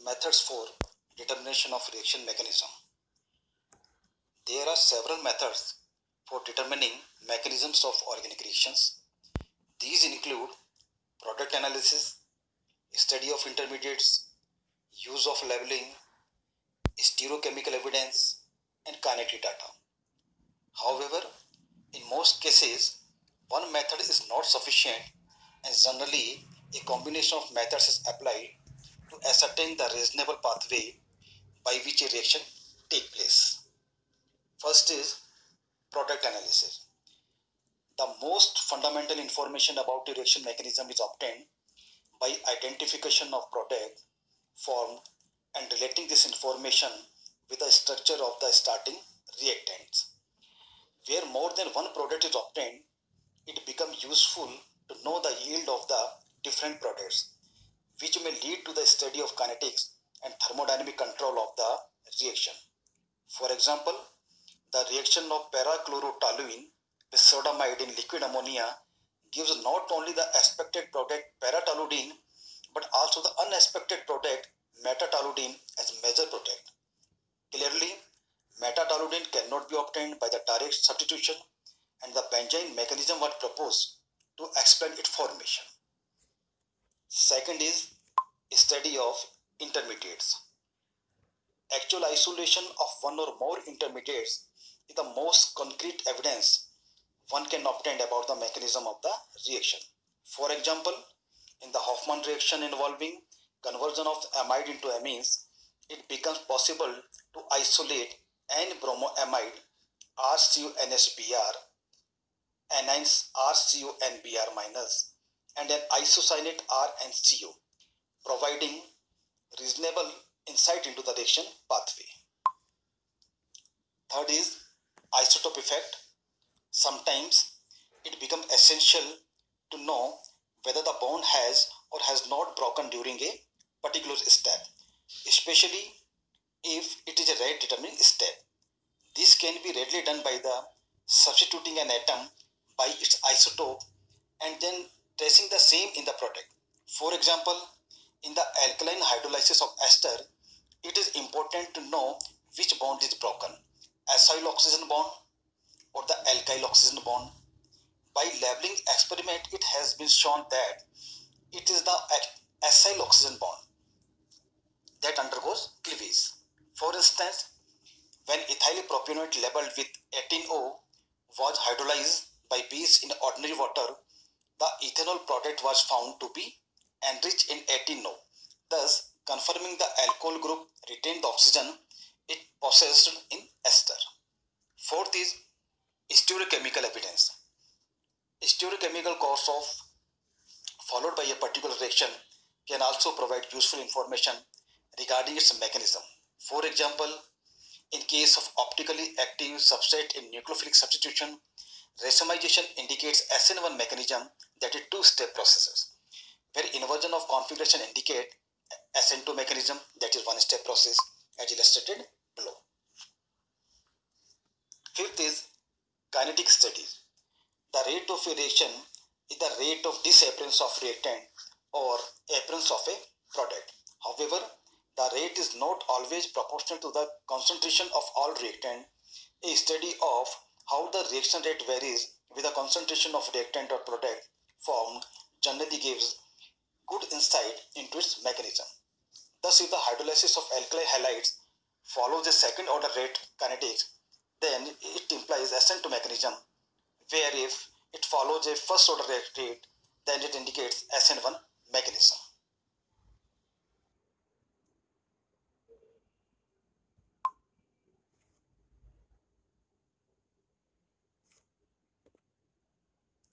Methods for determination of reaction mechanism. There are several methods for determining mechanisms of organic reactions. These include product analysis, study of intermediates, use of labeling, stereochemical evidence, and kinetic data. However, in most cases, one method is not sufficient, and generally a combination of methods is applied to ascertain the reasonable pathway by which a reaction takes place. First is product analysis. The most fundamental information about the reaction mechanism is obtained by identification of product formed and relating this information with the structure of the starting reactants. Where more than one product is obtained, it becomes useful to know the yield of the different products, which may lead to the study of kinetics and thermodynamic control of the reaction. For example, the reaction of para-chlorotoluene with sodamide in liquid ammonia gives not only the expected product para-toluene but also the unexpected product metatoluene as major product. Clearly, metatoluene cannot be obtained by the direct substitution, and the benzene mechanism was proposed to explain its formation. Second is study of intermediates. Actual isolation of one or more intermediates is the most concrete evidence one can obtain about the mechanism of the reaction. For example, in the Hofmann reaction involving conversion of amide into amines, it becomes possible to isolate N-bromoamide RCONHBr, anions RCONBr minus, and an isocyanate RNCO, providing reasonable insight into the reaction pathway. Third is isotope effect. Sometimes it becomes essential to know whether the bond has or has not broken during a particular step, especially if it is a rate determining step. This can be readily done by the substituting an atom by its isotope and then tracing the same in the product. For example, in the alkaline hydrolysis of ester, it is important to know which bond is broken, acyl oxygen bond or the alkyl oxygen bond. By labeling experiment, it has been shown that it is the acyl oxygen bond that undergoes cleavage. For instance, when ethyl propionate labeled with 18O was hydrolyzed by base in ordinary water, the ethanol product was found to be enriched in 18O, thus confirming the alcohol group retained the oxygen it possessed in ester. Fourth is stereochemical evidence. Stereochemical course of followed by a particular reaction can also provide useful information regarding its mechanism. For example, in case of optically active substrate in nucleophilic substitution, racemization indicates SN1 mechanism, that is two-step processes, where inversion of configuration indicate SN2 mechanism, that is one-step process, as illustrated below. Fifth is kinetic studies. The rate of a reaction is the rate of disappearance of reactant or appearance of a product. However, the rate is not always proportional to the concentration of all reactant. A study of how the reaction rate varies with the concentration of reactant or product formed generally gives good insight into its mechanism. Thus, if the hydrolysis of alkali halides follows a second order rate kinetics, then it implies SN2 mechanism, where if it follows a first order rate, then it indicates SN1 mechanism.